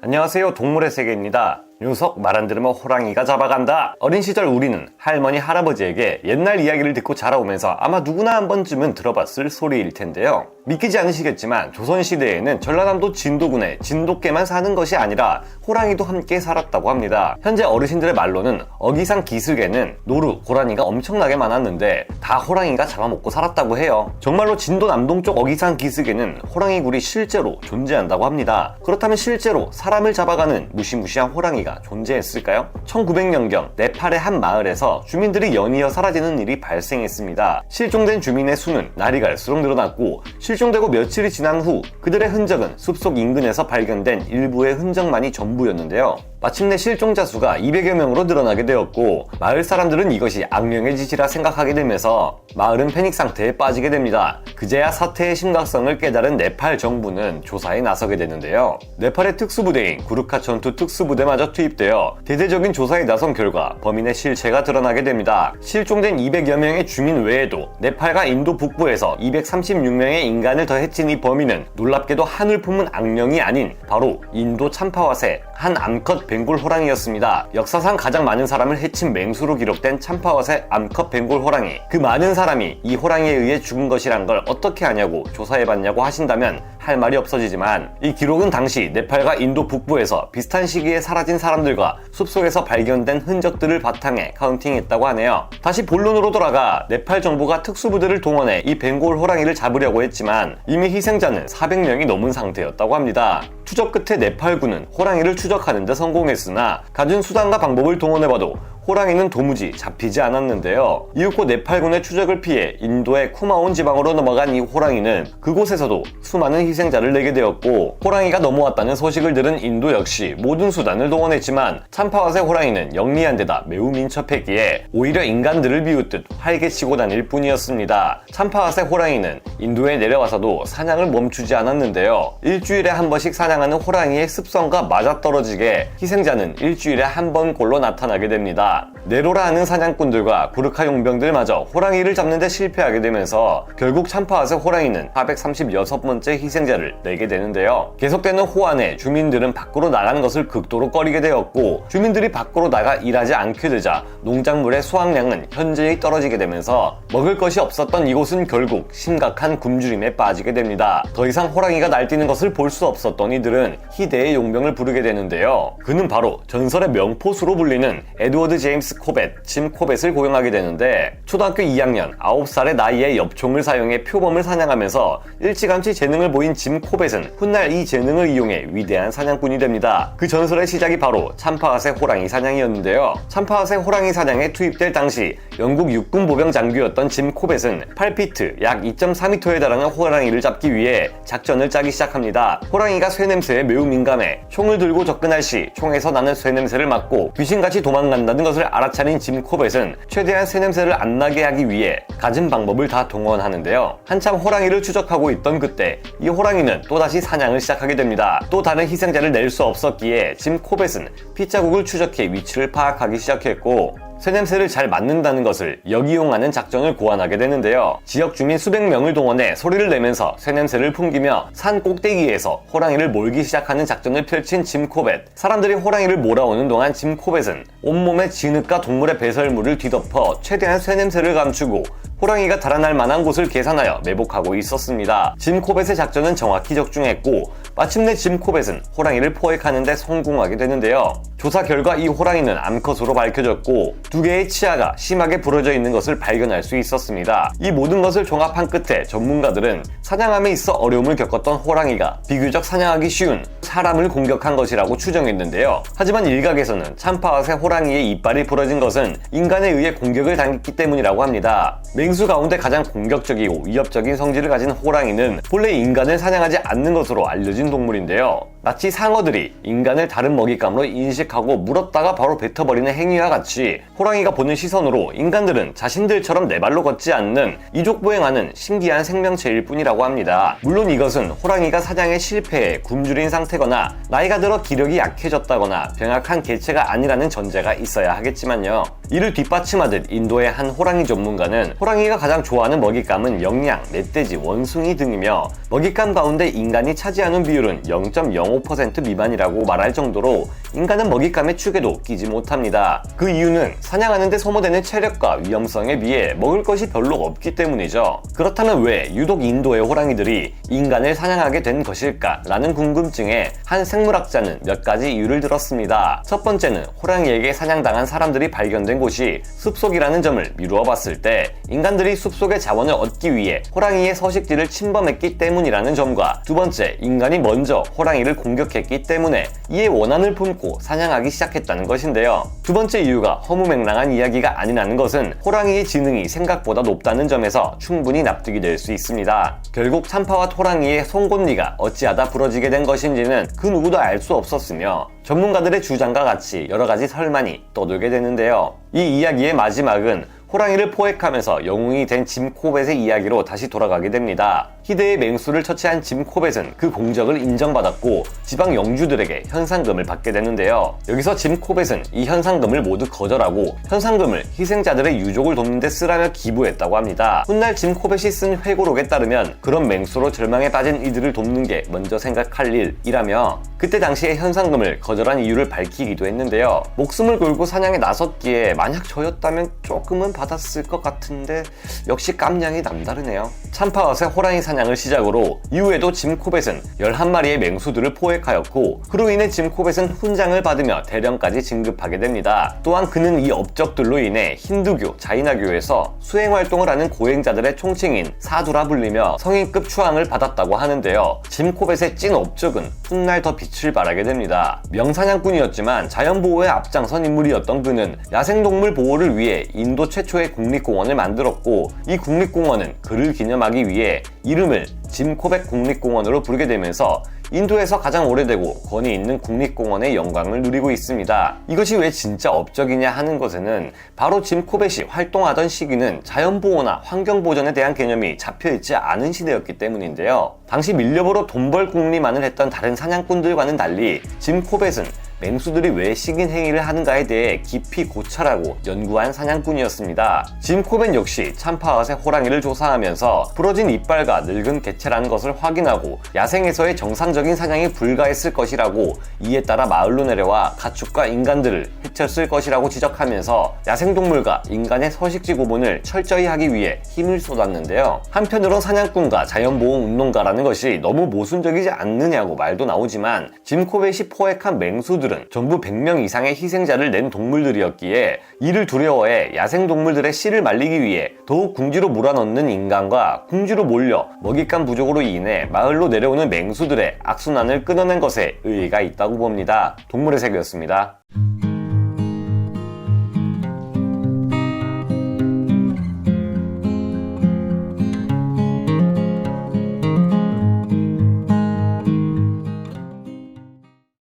안녕하세요, 동물의 세계입니다. 녀석 말 안 들으면 호랑이가 잡아간다. 어린 시절 우리는 할머니 할아버지에게 옛날 이야기를 듣고 자라오면서 아마 누구나 한 번쯤은 들어봤을 소리일 텐데요. 믿기지 않으시겠지만 조선시대에는 전라남도 진도군에 진돗개만 사는 것이 아니라 호랑이도 함께 살았다고 합니다. 현재 어르신들의 말로는 어기산 기슭에는 노루, 고라니가 엄청나게 많았는데 다 호랑이가 잡아먹고 살았다고 해요. 정말로 진도 남동쪽 어기산 기슭에는 호랑이 굴이 실제로 존재한다고 합니다. 그렇다면 실제로 사람을 잡아가는 무시무시한 호랑이가 존재했을까요? 1900년경 네팔의 한 마을에서 주민들이 연이어 사라지는 일이 발생했습니다. 실종된 주민의 수는 날이 갈수록 늘어났고 실종되고 며칠이 지난 후 그들의 흔적은 숲속 인근에서 발견된 일부의 흔적만이 전부였는데요. 마침내 실종자 수가 200여 명으로 늘어나게 되었고 마을 사람들은 이것이 악령의 짓이라 생각하게 되면서 마을은 패닉 상태에 빠지게 됩니다. 그제야 사태의 심각성을 깨달은 네팔 정부는 조사에 나서게 되는데요. 네팔의 특수부대인 구르카 전투 특수부대마저 투입되어 대대적인 조사에 나선 결과 범인의 실체가 드러나게 됩니다. 실종된 200여 명의 주민 외에도 네팔과 인도 북부에서 236명의 인간을 더 해친 이 범인은 놀랍게도 하늘 품은 악령이 아닌 바로 인도 참파와새 한 암컷 벵골 호랑이였습니다. 역사상 가장 많은 사람을 해친 맹수로 기록된 참파와새 암컷 벵골 호랑이. 그 많은 사람이 이 호랑이에 의해 죽은 것이란 걸 어떻게 아냐고 조사해봤냐고 하신다면 할 말이 없어지지만 이 기록은 당시 네팔과 인도 북부에서 비슷한 시기에 사라진 사람들과 숲속에서 발견된 흔적들을 바탕에 카운팅했다고 하네요. 다시 본론으로 돌아가 네팔 정부가 특수부대를 동원해 이 벵골 호랑이를 잡으려고 했지만 이미 희생자는 400명이 넘은 상태였다고 합니다. 추적 끝에 네팔군은 호랑이를 추적하는 데 성공했으나 갖은 수단과 방법을 동원해봐도 호랑이는 도무지 잡히지 않았는데요. 이윽고 네팔군의 추적을 피해 인도의 쿠마온 지방으로 넘어간 이 호랑이는 그곳에서도 수많은 희생자를 내게 되었고 호랑이가 넘어왔다는 소식을 들은 인도 역시 모든 수단을 동원했지만 참파와새 호랑이는 영리한 데다 매우 민첩했기에 오히려 인간들을 비웃듯 활개치고 다닐 뿐이었습니다. 참파와새 호랑이는 인도에 내려와서도 사냥을 멈추지 않았는데요. 일주일에 한 번씩 사냥하는 호랑이의 습성과 맞아떨어지게 희생자는 일주일에 한 번꼴로 나타나게 됩니다. 네로라 하는 사냥꾼들과 구르카 용병들마저 호랑이를 잡는 데 실패하게 되면서 결국 참파와새 호랑이는 436번째 희생자를 내게 되는데요. 계속되는 호환에 주민들은 밖으로 나가는 것을 극도로 꺼리게 되었고 주민들이 밖으로 나가 일하지 않게 되자 농작물의 수확량은 현저히 떨어지게 되면서 먹을 것이 없었던 이곳은 결국 심각한 굶주림에 빠지게 됩니다. 더 이상 호랑이가 날뛰는 것을 볼 수 없었던 이들은 희대의 용병을 부르게 되는데요. 그는 바로 전설의 명포수로 불리는 에드워드 제임스 코벳, 짐 코벳을 고용하게 되는데 초등학교 2학년 9살의 나이에 엽총을 사용해 표범을 사냥하면서 일찌감치 재능을 보인 짐 코벳은 훗날 이 재능을 이용해 위대한 사냥꾼이 됩니다. 그 전설의 시작이 바로 참파와새 호랑이 사냥이었는데요. 참파와새 호랑이 사냥에 투입될 당시 영국 육군 보병 장교였던 짐 코벳은 8피트 약 2.4m에 달하는 호랑이를 잡기 위해 작전을 짜기 시작합니다. 호랑이가 쇠 냄새에 매우 민감해 총을 들고 접근할 시 총에서 나는 쇠 냄새를 맡고 귀신같이 도망간다는 것을 알아차린 짐 코벳은 최대한 새 냄새를 안 나게 하기 위해 가진 방법을 다 동원하는데요. 한참 호랑이를 추적하고 있던 그때 이 호랑이는 또다시 사냥을 시작하게 됩니다. 또 다른 희생자를 낼 수 없었기에 짐 코벳은 핏자국을 추적해 위치를 파악하기 시작했고 새 냄새를 잘 맡는다는 것을 역이용하는 작전을 고안하게 되는데요. 지역 주민 수백 명을 동원해 소리를 내면서 새 냄새를 풍기며 산 꼭대기에서 호랑이를 몰기 시작하는 작전을 펼친 짐 코벳. 사람들이 호랑이를 몰아오는 동안 짐 코벳은 온몸에 진흙과 동물의 배설물을 뒤덮어 최대한 새 냄새를 감추고 호랑이가 달아날 만한 곳을 계산하여 매복하고 있었습니다. 짐 코벳의 작전은 정확히 적중했고 마침내 짐 코벳은 호랑이를 포획하는 데 성공하게 되는데요. 조사 결과 이 호랑이는 암컷으로 밝혀졌고 두 개의 치아가 심하게 부러져 있는 것을 발견할 수 있었습니다. 이 모든 것을 종합한 끝에 전문가들은 사냥함에 있어 어려움을 겪었던 호랑이가 비교적 사냥하기 쉬운 사람을 공격한 것이라고 추정했는데요. 하지만 일각에서는 참파와새 호랑이의 이빨이 부러진 것은 인간에 의해 공격을 당했기 때문이라고 합니다. 맹수 가운데 가장 공격적이고 위협적인 성질을 가진 호랑이는 본래 인간을 사냥하지 않는 것으로 알려진 동물인데요. 마치 상어들이 인간을 다른 먹잇감으로 인식하고 물었다가 바로 뱉어버리는 행위와 같이 호랑이가 보는 시선으로 인간들은 자신들처럼 네 발로 걷지 않는 이족보행하는 신기한 생명체일 뿐이라고 합니다. 물론 이것은 호랑이가 사냥에 실패해 굶주린 상태거나 나이가 들어 기력이 약해졌다거나 병약한 개체가 아니라는 전제가 있어야 하겠지만요. 이를 뒷받침하듯 인도의 한 호랑이 전문가는 호랑이가 가장 좋아하는 먹잇감은 영양, 멧돼지, 원숭이 등이며 먹잇감 가운데 인간이 차지하는 비율은 0.05 0.5% 미만이라고 말할 정도로 인간은 먹잇감의 축에도 끼지 못합니다. 그 이유는 사냥하는데 소모되는 체력과 위험성에 비해 먹을 것이 별로 없기 때문이죠. 그렇다면 왜 유독 인도의 호랑이들이 인간을 사냥하게 된 것일까? 라는 궁금증에 한 생물학자는 몇 가지 이유를 들었습니다. 첫 번째는 호랑이에게 사냥당한 사람들이 발견된 곳이 숲속이라는 점을 미루어 봤을 때 인간들이 숲속의 자원을 얻기 위해 호랑이의 서식지를 침범했기 때문이라는 점과, 두 번째, 인간이 먼저 호랑이를 공격했기 때문에 이에 원한을 품고 사냥하기 시작했다는 것인데요. 두 번째 이유가 허무맹랑한 이야기가 아니라는 것은 호랑이의 지능이 생각보다 높다는 점에서 충분히 납득이 될 수 있습니다. 결국 참파와 호랑이의 송곳니가 어찌하다 부러지게 된 것인지는 그 누구도 알 수 없었으며 전문가들의 주장과 같이 여러 가지 설만이 떠돌게 되는데요. 이 이야기의 마지막은 호랑이를 포획하면서 영웅이 된 짐 코벳의 이야기로 다시 돌아가게 됩니다. 희대의 맹수를 처치한 짐 코벳은 그 공적을 인정받았고 지방 영주들에게 현상금을 받게 되는데요. 여기서 짐 코벳은 이 현상금을 모두 거절하고 현상금을 희생자들의 유족을 돕는 데 쓰라며 기부했다고 합니다. 훗날 짐 코벳이 쓴 회고록에 따르면 그런 맹수로 절망에 빠진 이들을 돕는 게 먼저 생각할 일이라며 그때 당시에 현상금을 거절한 이유를 밝히기도 했는데요. 목숨을 걸고 사냥에 나섰기에 만약 저였다면 조금은 받았을 것 같은데 역시 깜냥이 남다르네요. 참파와의 호랑이 사냥을 시작으로 이후에도 짐 코벳은 11마리의 맹수들을 포획하였고 그로 인해 짐 코벳은 훈장을 받으며 대령까지 진급하게 됩니다. 또한 그는 이 업적들로 인해 힌두교, 자이나교에서 수행활동을 하는 고행자들의 총칭인 사두라 불리며 성인급 추앙을 받았다고 하는데요. 짐 코벳의 찐 업적은 훗날 더 빛을 발하게 됩니다. 명사냥꾼이었지만 자연보호에 앞장선 인물이었던 그는 야생동물 보호를 위해 인도 최초의 국립공원을 만들었고 이 국립공원은 그를 기념하기 위해 이름을 짐 코벳 국립공원으로 부르게 되면서 인도에서 가장 오래되고 권위 있는 국립공원의 영광을 누리고 있습니다. 이것이 왜 진짜 업적이냐 하는 것에는 바로 짐 코벳이 활동하던 시기는 자연보호나 환경보전에 대한 개념이 잡혀있지 않은 시대였기 때문인데요. 당시 밀렵으로 돈벌 궁리만을 했던 다른 사냥꾼들과는 달리 짐 코벳은 맹수들이 왜 식인 행위를 하는가에 대해 깊이 고찰하고 연구한 사냥꾼이었습니다. 짐 코벳 역시 참파와의 호랑이를 조사하면서 부러진 이빨과 늙은 개체라는 것을 확인하고 야생에서의 정상적인 사냥이 불가했을 것이라고 이에 따라 마을로 내려와 가축과 인간들을 해쳤을 것이라고 지적하면서 야생동물과 인간의 서식지 구분을 철저히 하기 위해 힘을 쏟았는데요. 한편으론 사냥꾼과 자연보호운동가라는 것이 너무 모순적이지 않느냐고 말도 나오지만 짐 코벳이 포획한 맹수들은 전부 100명 이상의 희생자를 낸 동물들이었기에 이를 두려워해 야생동물들의 씨를 말리기 위해 더욱 궁지로 몰아넣는 인간과 궁지로 몰려 먹잇감 부족으로 인해 마을로 내려오는 맹수들의 악순환을 끊어낸 것에 의의가 있다고 봅니다. 동물의 세계였습니다.